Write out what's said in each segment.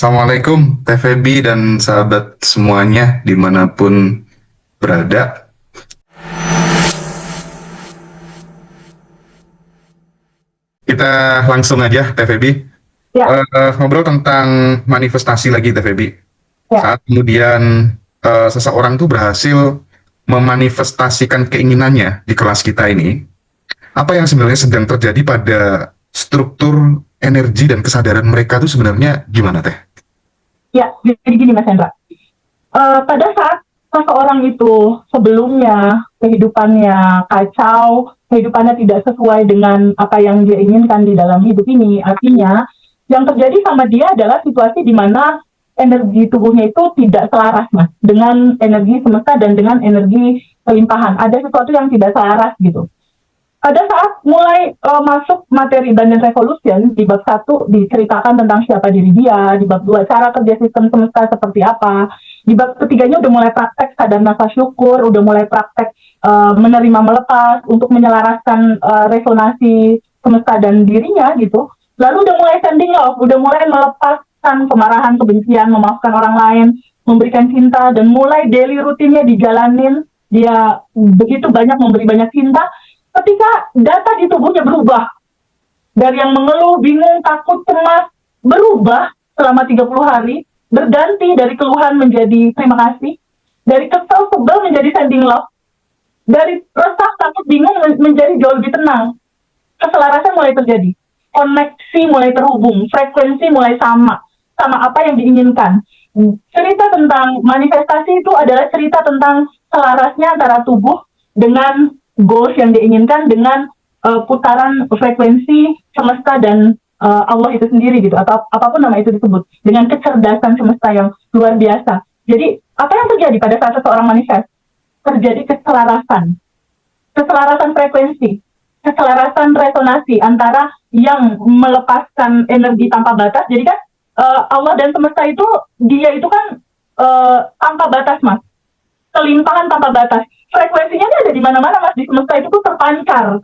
Assalamualaikum Teh Feby dan sahabat semuanya dimanapun berada. Kita langsung aja Teh Feby. Ya, Ngobrol tentang manifestasi lagi Teh Feby. ya, Saat kemudian seseorang tuh berhasil memanifestasikan keinginannya di kelas kita ini, apa yang sebenarnya sedang terjadi pada struktur energi dan kesadaran mereka tuh sebenarnya gimana Teh? ya. Jadi gini Mas Hendra, pada saat seseorang itu sebelumnya kehidupannya kacau, kehidupannya tidak sesuai dengan apa yang dia inginkan di dalam hidup ini, artinya yang terjadi sama dia adalah situasi di mana energi tubuhnya itu tidak selaras Mas, dengan energi semesta dan dengan energi kelimpahan. Ada sesuatu yang tidak selaras gitu. Pada saat mulai masuk materi Abundant Revolution, di bab 1 diceritakan tentang siapa diri dia, di bab 2 cara kerja sistem semesta seperti apa, di bab ketiganya udah mulai praktek sadar nafas syukur, udah mulai praktek menerima melepas untuk menyelaraskan resonansi semesta dan dirinya gitu. Lalu udah mulai sending love, udah mulai melepaskan kemarahan, kebencian, memaafkan orang lain, memberikan cinta, dan mulai daily rutinnya dijalanin. Dia begitu banyak memberi banyak cinta, ketika data di tubuhnya berubah dari yang mengeluh, bingung, takut, cemas, berubah selama 30 hari, berganti dari keluhan menjadi terima kasih, dari kesel, sebel menjadi sending love, dari resah, takut, bingung menjadi jauh lebih tenang. Keselarasan mulai terjadi, koneksi mulai terhubung, frekuensi mulai sama apa yang diinginkan. Cerita tentang manifestasi itu adalah cerita tentang selarasnya antara tubuh dengan goals yang diinginkan, dengan putaran frekuensi semesta dan Allah itu sendiri gitu, atau apapun nama itu disebut, dengan kecerdasan semesta yang luar biasa. Jadi apa yang terjadi pada saat seseorang manifest? Terjadi keselarasan frekuensi, keselarasan resonansi antara yang melepaskan energi tanpa batas. Jadi kan Allah dan semesta itu, dia itu kan tanpa batas Mas, kelimpahan tanpa batas. Frekuensinya ini ada di mana-mana Mas, di semesta itu tuh terpancar.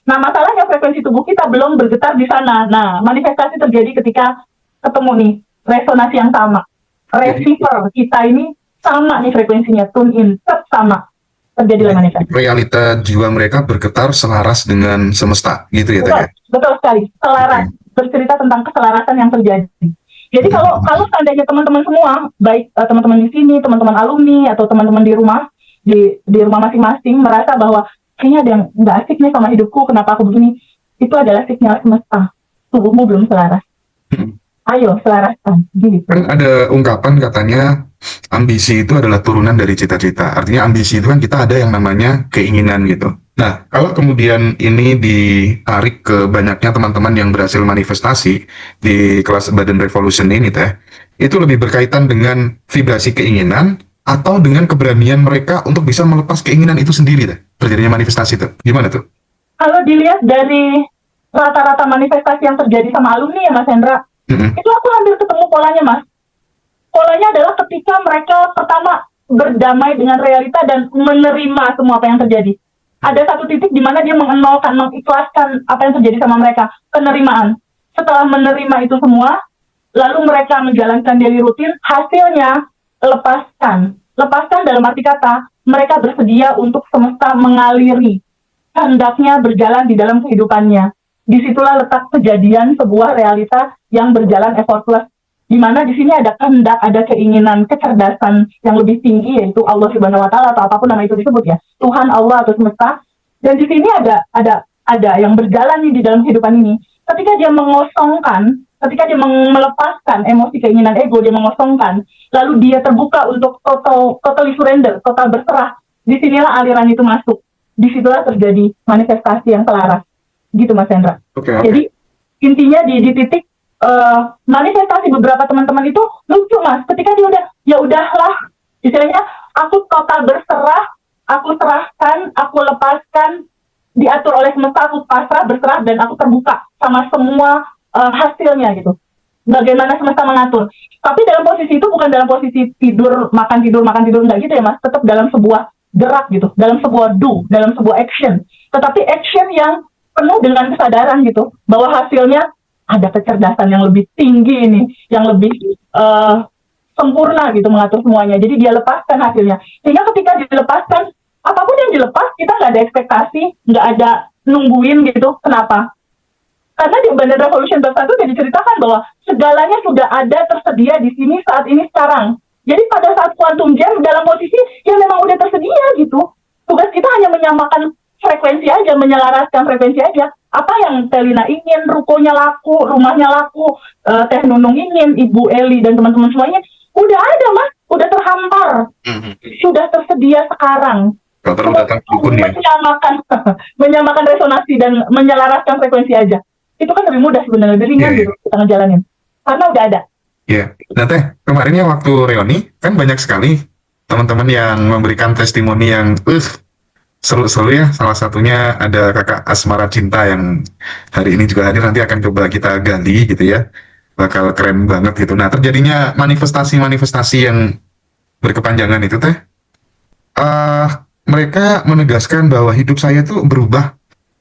Nah, masalahnya frekuensi tubuh kita belum bergetar di sana. Nah, manifestasi terjadi ketika ketemu nih resonansi yang sama. Jadi Receiver kita ini sama nih frekuensinya, tune in, tetap sama. Terjadilah manifestasi. realita jiwa mereka bergetar selaras dengan semesta gitu ya Teh Betul, ya? betul sekali. Selaras, Oke. bercerita tentang keselarasan yang terjadi. Jadi kalau seandainya teman-teman semua, baik teman-teman di sini, teman-teman alumni, atau teman-teman di rumah, di rumah masing-masing merasa bahwa kayaknya ada yang nggak asik nih sama hidupku, kenapa aku begini, itu adalah sinyal semesta, tubuhmu belum selaras, ayo selaraskan gitu. Kan ada ungkapan katanya ambisi itu adalah turunan dari cita-cita. Artinya ambisi itu kan kita ada yang namanya keinginan gitu. Nah, kalau kemudian ini ditarik ke banyaknya teman-teman yang berhasil manifestasi di kelas Badan Revolution ini Teh, itu lebih berkaitan dengan vibrasi keinginan atau dengan keberanian mereka untuk bisa melepas keinginan itu sendiri Teh. Terjadinya manifestasi itu. Gimana tuh? Kalau dilihat dari rata-rata manifestasi yang terjadi sama alumni ya Mas Hendra, Mm-mm. itu aku hampir ketemu polanya Mas. Polanya adalah ketika mereka pertama berdamai dengan realita dan menerima semua apa yang terjadi. Ada satu titik di mana dia mengenolkan, mengikhlaskan apa yang terjadi sama mereka, penerimaan. Setelah menerima itu semua, lalu mereka menjalankan daily rutin, hasilnya lepaskan. Lepaskan dalam arti kata, mereka bersedia untuk semesta mengaliri, hendaknya berjalan di dalam kehidupannya. Disitulah letak kejadian sebuah realita yang berjalan effortless, di mana di sini ada kehendak, ada keinginan, kecerdasan yang lebih tinggi, yaitu Allah Subhanahu Wa Taala, atau apapun nama itu disebut ya, Tuhan, Allah atau semesta. Dan di sini ada yang berjalan nih di dalam kehidupan ini. Ketika dia mengosongkan, ketika dia melepaskan emosi, keinginan, ego, dia mengosongkan, lalu dia terbuka untuk totally surrender, total berserah. Disinilah aliran itu masuk. Disitulah terjadi manifestasi yang selaras. Gitu Mas Hendra. Oke, oke. Jadi intinya di titik manifestasi beberapa teman-teman itu lucu Mas. Ketika dia udah, ya udahlah, istilahnya aku total berserah, aku serahkan, aku lepaskan, diatur oleh semesta, aku pasrah, berserah, dan aku terbuka sama semua hasilnya gitu. Bagaimana semesta mengatur. Tapi dalam posisi itu bukan dalam posisi tidur, makan tidur, enggak gitu ya Mas. Tetap dalam sebuah gerak gitu, dalam sebuah do, dalam sebuah action. Tetapi action yang penuh dengan kesadaran gitu, bahwa hasilnya ada kecerdasan yang lebih tinggi nih, yang lebih sempurna gitu mengatur semuanya. Jadi dia lepaskan hasilnya. Sehingga ketika dilepaskan, apapun yang dilepas, kita nggak ada ekspektasi, nggak ada nungguin gitu. Kenapa? Karena di Bandar Revolution Bab 1 sudah diceritakan bahwa segalanya sudah ada tersedia di sini saat ini sekarang. Jadi pada saat quantum jam dalam posisi yang memang udah tersedia gitu. Tugas kita hanya menyamakan frekuensi aja, menyelaraskan frekuensi aja. Apa yang Telina ingin, rukonya laku, rumahnya laku, Teh Nunung ingin, Ibu Eli dan teman-teman semuanya, udah ada mas, udah terhampar, sudah tersedia sekarang. Kalau terlalu datang dukun ya. Menyamakan resonansi dan menyelaraskan frekuensi aja. Itu kan lebih mudah sebenarnya, lebih ringan gitu kita ngejalanin. Karena udah ada. Iya. Nah Teh, kemarinnya waktu reuni kan banyak sekali teman-teman yang memberikan testimoni yang seru-seru ya. Salah satunya ada kakak Asmara Cinta yang hari ini juga hadir, nanti akan coba kita gali gitu ya. Bakal keren banget gitu. Nah terjadinya manifestasi-manifestasi yang berkepanjangan itu Teh, mereka menegaskan bahwa hidup saya tuh berubah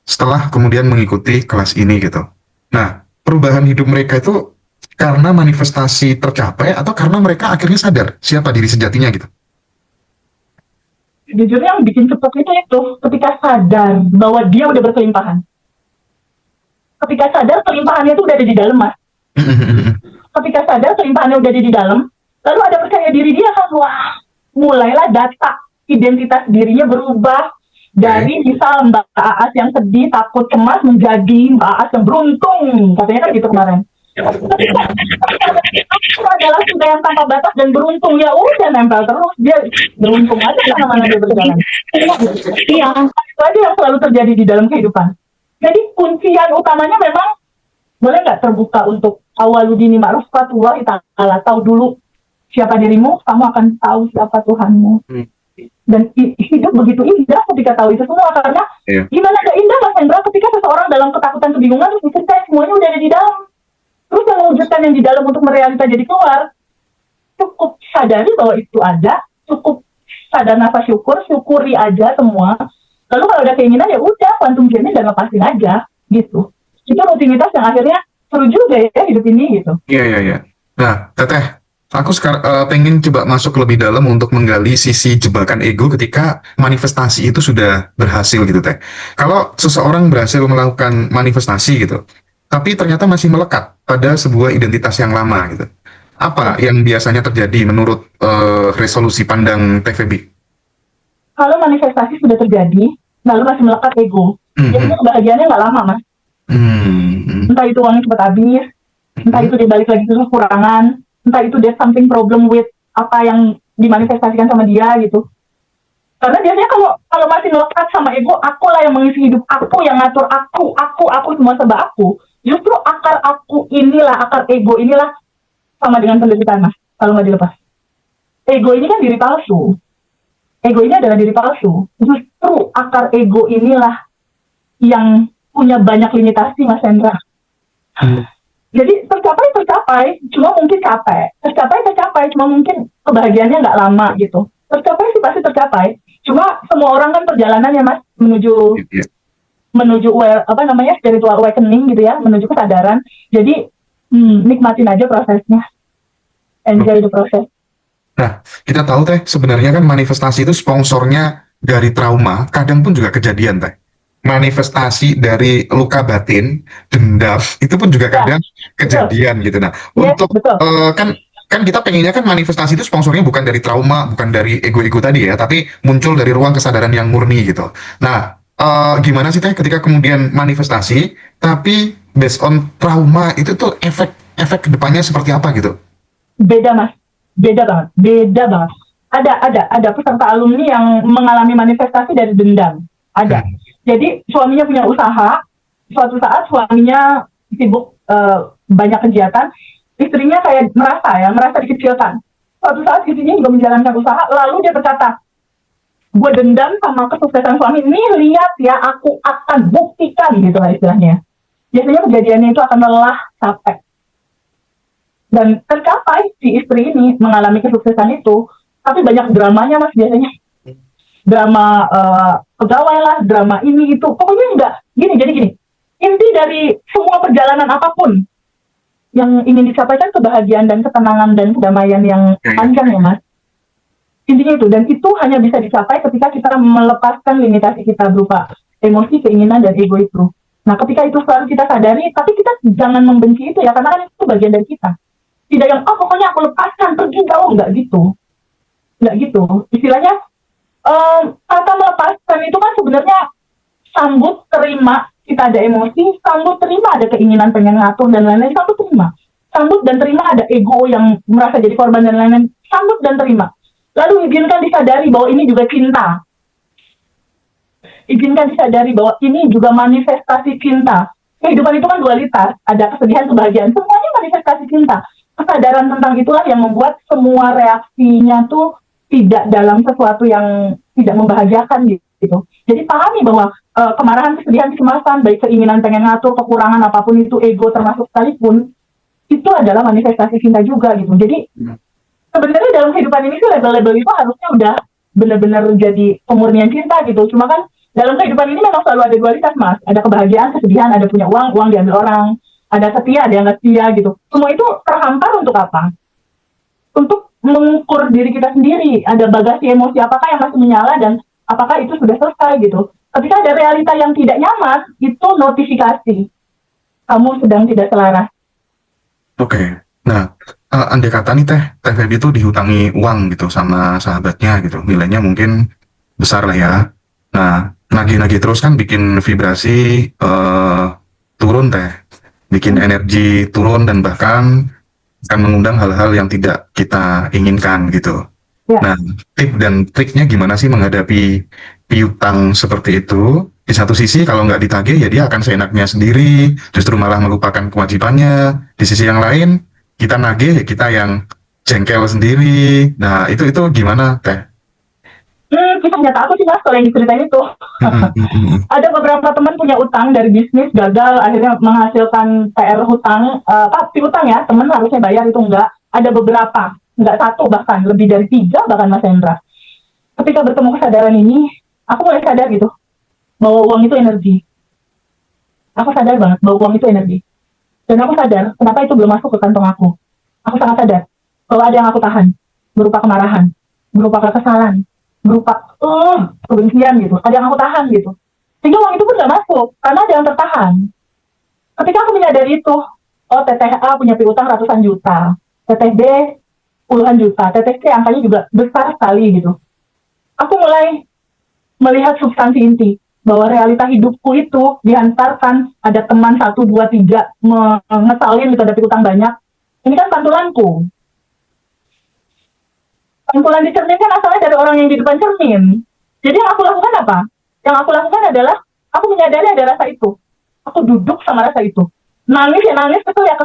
setelah kemudian mengikuti kelas ini gitu. Nah, perubahan hidup mereka itu karena manifestasi tercapai atau karena mereka akhirnya sadar siapa diri sejatinya gitu. Jujur yang bikin cepet itu ketika sadar bahwa dia udah berkelimpahan. Ketika sadar kelimpahannya itu udah ada di dalam mas. Ketika sadar kelimpahannya udah ada di dalam, lalu ada percaya diri dia kan, wah, mulailah data identitas dirinya berubah. Dari misal Mbak Aas yang sedih, takut, cemas menjadi Mbak Aas yang beruntung, katanya kan gitu kemarin. Itu adalah sudah yang tanpa batas dan beruntung, ya udah nempel terus, dia beruntung aja kemana-mana dia berjalan. Iya, itu aja yang selalu terjadi di dalam kehidupan. Jadi kuncian utamanya memang boleh nggak terbuka untuk awaludini ma'rifatullah ta'ala, tahu dulu siapa dirimu, kamu akan tahu siapa Tuhanmu. Dan hidup begitu indah ketika tahu itu semua, karena gimana gak indah Mas Hendra ketika seseorang dalam ketakutan kebingungan terus diceritain semuanya udah ada di dalam, terus yang mewujudkan yang di dalam untuk merealita jadi keluar. Cukup sadari bahwa itu ada, cukup sadar nafas syukur, syukuri aja semua, lalu kalau ada keinginan ya udah quantum jamming dan lepasin aja gitu. Itu rutinitas yang akhirnya seru juga ya hidup ini gitu. Iya. Nah Teteh, aku sekarang pengen coba masuk lebih dalam untuk menggali sisi jebakan ego ketika manifestasi itu sudah berhasil gitu Teh. Kalau seseorang berhasil melakukan manifestasi gitu, tapi ternyata masih melekat pada sebuah identitas yang lama gitu. Apa yang biasanya terjadi menurut resolusi pandang TVB? Kalau manifestasi sudah terjadi, lalu masih melekat ego, biasanya kebahagiaannya nggak lama mas. Entah itu uangnya cepat habis, entah itu dia balik lagi ke kekurangan, entah itu dia something problem with apa yang dimanifestasikan sama dia gitu. Karena biasanya kalau masih melekat sama ego, akulah yang mengisi hidup aku, yang ngatur aku semua serba aku. Justru akar aku inilah, akar ego inilah sama dengan penderitaan mas, kalau nggak dilepas. Ego ini kan diri palsu. Ego ini adalah diri palsu. Justru akar ego inilah yang punya banyak limitasi mas Hendra. Jadi tercapai, cuma mungkin capek. Tercapai, cuma mungkin kebahagiaannya nggak lama gitu. Tercapai sih pasti tercapai. Cuma semua orang kan perjalanannya mas menuju spiritual awakening gitu ya, menuju kesadaran. Jadi nikmatin aja prosesnya, enjoy the process. Nah, kita tahu Teh, sebenarnya kan manifestasi itu sponsornya dari trauma, kadang pun juga kejadian Teh. Manifestasi dari luka batin, dendam, itu pun juga kadang kejadian gitu. Nah, untuk kan kita pengennya kan manifestasi itu sponsornya bukan dari trauma, bukan dari ego-ego tadi ya, tapi muncul dari ruang kesadaran yang murni gitu. Nah, gimana sih Teh ketika kemudian manifestasi, tapi based on trauma itu tuh efek kedepannya seperti apa gitu? Beda mas, beda banget. Ada peserta alumni yang mengalami manifestasi dari dendam. Ada. Jadi suaminya punya usaha, suatu saat suaminya sibuk banyak kegiatan, istrinya kayak merasa dikecilkan. Suatu saat istrinya juga menjalankan usaha, lalu dia berkata, gue dendam sama kesuksesan suami, nih lihat ya aku akan buktikan gitu lah istilahnya. Biasanya kejadiannya itu akan lelah, capek. Dan tercapai si istri ini mengalami kesuksesan itu, tapi banyak dramanya mas biasanya. Drama pegawai lah, drama ini itu, pokoknya enggak gini. Jadi gini, inti dari semua perjalanan apapun yang ingin dicapai kan kebahagiaan dan ketenangan dan kedamaian yang panjang ya Mas. Intinya itu, dan itu hanya bisa dicapai ketika kita melepaskan limitasi kita berupa emosi, keinginan, dan ego itu. Nah, ketika itu selalu kita sadari, tapi kita jangan membenci itu ya, karena kan itu bagian dari kita. Tidak yang, oh pokoknya aku lepaskan, pergi jauh, nggak gitu. Nggak gitu. Istilahnya, kata melepaskan itu kan sebenarnya sambut, terima, kita ada emosi, sambut, terima, ada keinginan pengen ngatur, dan lain-lain, sambut, terima. Sambut dan terima ada ego yang merasa jadi korban dan lain-lain, sambut dan terima. Lalu izinkan disadari bahwa ini juga cinta. Izinkan disadari bahwa ini juga manifestasi cinta. Kehidupan itu kan dualitas, ada kesedihan, kebahagiaan, semuanya manifestasi cinta. Kesadaran tentang itulah yang membuat semua reaksinya tuh tidak dalam sesuatu yang tidak membahagiakan gitu. Jadi pahami bahwa kemarahan, kesedihan, kecemasan, baik keinginan pengen ngatur, kekurangan apapun itu, ego termasuk sekalipun, itu adalah manifestasi cinta juga gitu. Jadi sebenarnya dalam kehidupan ini sih label-label itu harusnya udah benar-benar jadi pemurnian cinta gitu. Cuma kan dalam kehidupan ini memang selalu ada dualitas Mas. Ada kebahagiaan, kesedihan, ada punya uang, uang diambil orang. Ada setia, ada yang nggak setia gitu. Semua itu terhampar untuk apa? Untuk mengukur diri kita sendiri. Ada bagasi emosi apakah yang masih menyala dan apakah itu sudah selesai gitu. Ketika ada realita yang tidak nyaman, itu notifikasi. Kamu sedang tidak selaras. Oke. Nah, andai kata nih Teh Feby itu dihutangi uang gitu sama sahabatnya gitu. Nilainya mungkin besar lah ya. Nah, nagih-nagih terus kan bikin vibrasi turun Teh. Bikin energi turun dan bahkan akan mengundang hal-hal yang tidak kita inginkan gitu. Ya. Nah, tip dan triknya gimana sih menghadapi piutang seperti itu? Di satu sisi kalau nggak ditagih ya dia akan seenaknya sendiri, justru malah melupakan kewajibannya. Di sisi yang lain, kita nagih, kita yang jengkel sendiri. Nah, itu gimana, Teh? Kisah nyata aku sih Mas, kalau yang diceritain itu. Ada beberapa teman punya utang dari bisnis, gagal, akhirnya menghasilkan PR hutang, piutang ya, teman harusnya bayar itu enggak. Ada beberapa, enggak satu bahkan, lebih dari 3 bahkan Mas Hendra. Ketika bertemu kesadaran ini, aku mulai sadar gitu, bahwa uang itu energi. Aku sadar banget bahwa uang itu energi. Dan aku sadar, kenapa itu belum masuk ke kantong aku. Aku sangat sadar, bahwa ada yang aku tahan, berupa kemarahan, berupa kekesalan, berupa kebencian gitu, ada yang aku tahan gitu, sehingga uang itu pun gak masuk karena ada yang tertahan. Ketika aku menyadari itu, oh teteh A punya piutang ratusan juta, teteh B puluhan juta, teteh C angkanya juga besar sekali gitu, aku mulai melihat substansi inti bahwa realita hidupku itu dihantarkan ada teman 1, 2, 3 ngesalin gitu, ada piutang banyak, ini kan pantulanku. Pantulan di cermin kan asalnya dari orang yang di depan cermin. Jadi yang aku lakukan apa? Yang aku lakukan adalah aku menyadari ada rasa itu. Aku duduk sama rasa itu. Nangis ya nangis, kesel ya,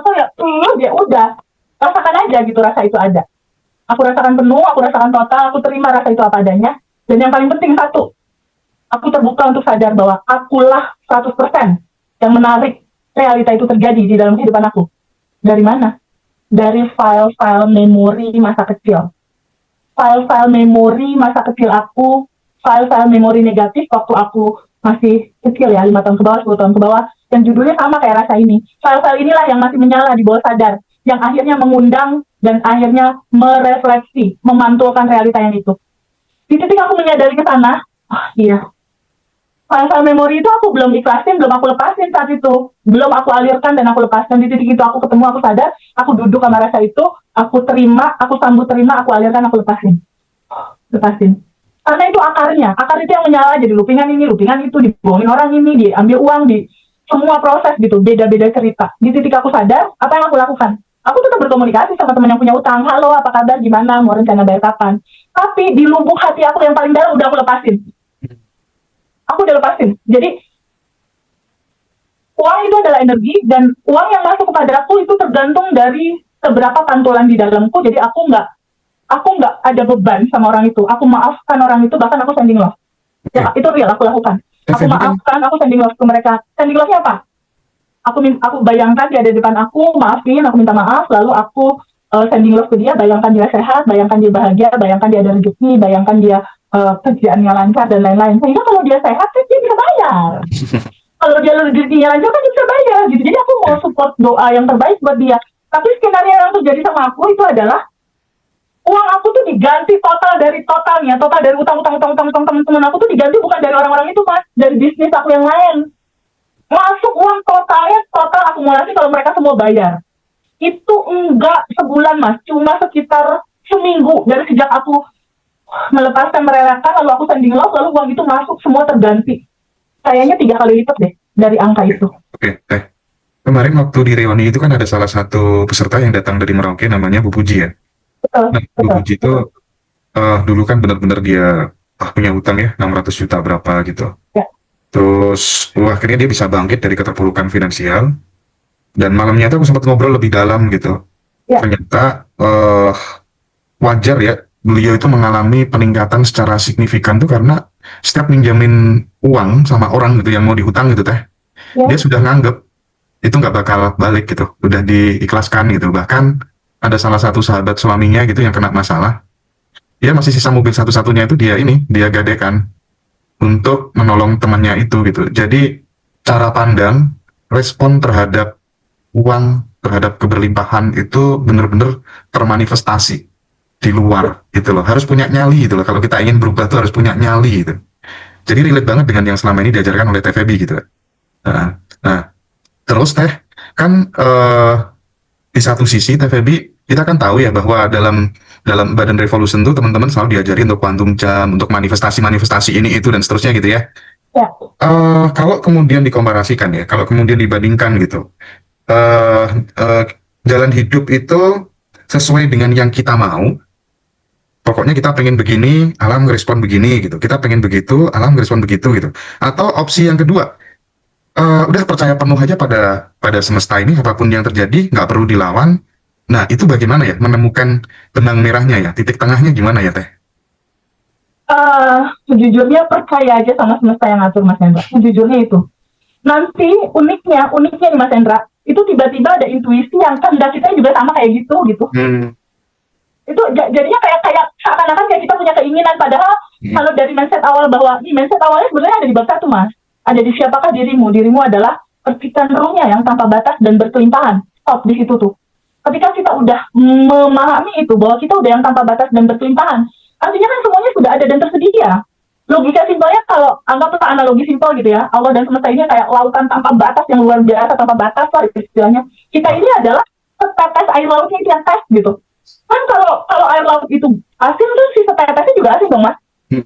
ya udah. Rasakan aja gitu rasa itu ada. Aku rasakan penuh, aku rasakan total, aku terima rasa itu apa adanya. Dan yang paling penting satu, aku terbuka untuk sadar bahwa akulah 100% yang menarik realita itu terjadi di dalam kehidupan aku. Dari mana? Dari file-file memori masa kecil. File-file memori masa kecil aku, file-file memori negatif waktu aku masih kecil ya, 5 tahun ke bawah, 10 tahun ke bawah, yang judulnya sama kayak rasa ini. File-file inilah yang masih menyala di bawah sadar, yang akhirnya mengundang dan akhirnya merefleksi, memantulkan realita yang itu. Di titik aku menyadari ke sana, iya, file-file memori itu aku belum ikhlasin, belum aku lepasin saat itu. Belum aku alirkan dan aku lepaskan. Di titik itu aku ketemu, aku sadar, aku duduk sama rasa itu, aku terima, aku sambut terima, aku alirkan, aku lepasin. Lepasin. Karena itu akarnya. Akar itu yang menyala jadi lupingan ini, lupingan itu, dibohongin orang ini, diambil uang, di semua proses gitu, beda-beda cerita. Di titik aku sadar, apa yang aku lakukan? Aku tetap berkomunikasi sama teman yang punya utang. Halo, apa kabar, gimana, mau rencana bayar kapan? Tapi di lubuk hati aku yang paling dalam udah aku lepasin. Aku udah lepasin. Jadi uang itu adalah energi dan uang yang masuk kepada aku itu tergantung dari seberapa pantulan di dalamku. Jadi aku nggak ada beban sama orang itu. Aku maafkan orang itu, bahkan aku sending love. Ya, itu real aku lakukan. Aku maafkan, aku sending love ke mereka. Sending love-nya apa? Aku bayangkan dia ada di depan aku, maafin, aku minta maaf, lalu aku sending love ke dia, bayangkan dia sehat, bayangkan dia bahagia, bayangkan dia ada rezeki, bayangkan dia kerjaannya lancar dan lain-lain. Sehingga kalau dia sehat, dia bisa bayar. Kalau dia rezekinya lancar kan dia bisa bayar gitu. Jadi aku mau support doa yang terbaik buat dia. Tapi skenario yang terjadi sama aku itu adalah uang aku tuh diganti total dari totalnya, total dari utang teman-teman aku tuh diganti bukan dari orang-orang itu mas, dari bisnis aku yang lain. Masuk uang totalnya, total akumulasi kalau mereka semua bayar. Itu enggak sebulan mas, cuma sekitar seminggu dari sejak aku melepaskan merelakan, lalu aku sending loss, lalu uang itu masuk semua terganti. Kayaknya 3 kali lipat deh dari angka itu. Oke, Teh. Kemarin waktu di reuni itu kan ada salah satu peserta yang datang dari Merauke namanya Bu Puji ya. Betul, Nah, Bu betul, Puji itu betul. dulu kan benar-benar dia punya utang ya 600 juta berapa gitu. Ya, Terus akhirnya dia bisa bangkit dari keterpurukan finansial dan malamnya itu aku sempat ngobrol lebih dalam gitu. ya, Ternyata wajar ya beliau itu mengalami peningkatan secara signifikan tuh karena setiap minjamin uang sama orang gitu yang mau dihutang gitu teh, dia ya. sudah nganggep itu nggak bakal balik gitu, udah diikhlaskan gitu. Bahkan ada salah satu sahabat suaminya gitu yang kena masalah, dia masih sisa mobil satu-satunya itu dia gadekan untuk menolong temannya itu gitu. Jadi cara pandang, respon terhadap uang, terhadap keberlimpahan itu benar-benar termanifestasi di luar gitu loh. Harus punya nyali gitu loh. Kalau kita ingin berubah tuh harus punya nyali gitu. Jadi relate banget dengan yang selama ini diajarkan oleh TVB gitu. Nah, nah terus teh kan di satu sisi TVB kita kan tahu ya bahwa dalam dalam Badan Revolution tuh teman-teman selalu diajarin untuk quantum jump, untuk manifestasi-manifestasi ini itu dan seterusnya gitu ya. Ya, Kalau kemudian dikomparasikan ya, kalau kemudian dibandingkan gitu, eh eh, jalan hidup itu sesuai dengan yang kita mau. Pokoknya kita pengen begini, alam ngerespon begini gitu. Kita pengen begitu, alam ngerespon begitu gitu. Atau opsi yang kedua, udah percaya penuh aja pada pada semesta ini, apapun yang terjadi nggak perlu dilawan. Nah itu bagaimana ya menemukan benang merahnya ya, titik tengahnya gimana ya teh? sejujurnya percaya aja sama semesta yang ngatur Mas Hendra. Sejujurnya itu. Nanti uniknya nih Mas Hendra, itu tiba-tiba ada intuisi yang kehendak kita juga sama kayak gitu gitu. Hmm. Itu jadinya kayak seakan-akan kayak kita punya keinginan, padahal kalau dari mindset awal bahwa ini mindset awalnya sebenarnya ada di bab 1 mas, ada di siapakah dirimu adalah percikan rohnya yang tanpa batas dan berkelimpahan. Stop di situ tuh. Ketika kita udah memahami itu bahwa kita udah yang tanpa batas dan berkelimpahan, artinya kan semuanya sudah ada dan tersedia. Logika simpelnya, kalau anggaplah analogi simpel gitu ya, Allah dan semesta ini kayak lautan tanpa batas yang luar biasa, tanpa batas lah istilahnya. Kita ini adalah setetes air lautnya itu yang tes gitu. Kan kalau air laut itu asin tuh si setetesnya juga asin dong mas. Hmm.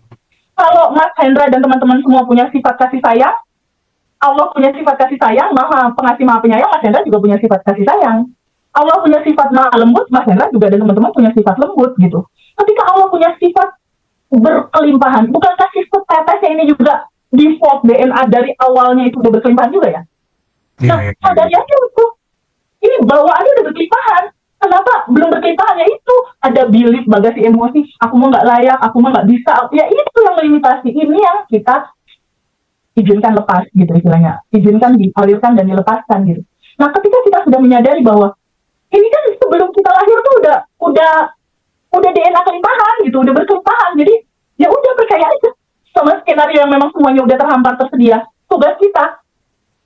Kalau Mas Hendra dan teman-teman semua punya sifat kasih sayang, Allah punya sifat kasih sayang, maha pengasih maha penyayang, Mas Hendra juga punya sifat kasih sayang. Allah punya sifat maha lembut, Mas Hendra juga dan teman-teman punya sifat lembut gitu. Ketika Allah punya sifat berkelimpahan, bukankah si setetesnya ini juga default DNA dari awalnya itu udah berkelimpahan juga ya? Iya, Nah, iya, iya. sadari aja itu. Ini bawaannya udah berkelimpahan. Kenapa belum berkelimpahan? Ya itu ada belief bagasi emosi. Aku mah nggak layak, aku mah nggak bisa. Ya itu yang melimitasi. Ini yang kita izinkan lepas gitu istilahnya. Izinkan dialirkan dan dilepaskan gitu. Nah, ketika kita sudah menyadari bahwa ini kan sebelum kita lahir tuh udah DNA kelimpahan gitu, udah berkelimpahan. Jadi ya udah percaya aja sama skenario yang memang semuanya udah terhampar tersedia. Tugas kita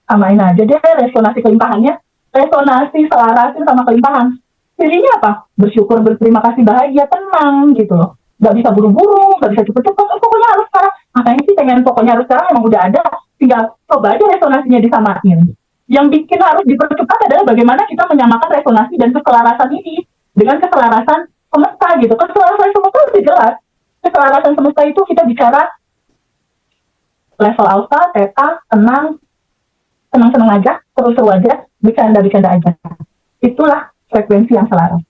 samain aja deh resonansi kelimpahannya, resonansi selarasin sama kelimpahan. Jadinya apa? Bersyukur, berterima kasih, bahagia, tenang gitu loh. Gak bisa buru-buru, gak bisa cepet-cepet, pokoknya harus sekarang. Makanya sih pengen pokoknya harus sekarang, emang udah ada. Tinggal coba aja resonansinya disamain. Yang bikin harus dipercepat adalah bagaimana kita menyamakan resonansi dan keselarasan ini dengan keselarasan semesta gitu. Keselarasan semesta lebih jelas. Keselarasan semesta itu kita bicara level alpha, theta, tenang, senang-senang aja, seru-seru aja, bercanda-bercanda aja. Itulah frekuensi yang selaras.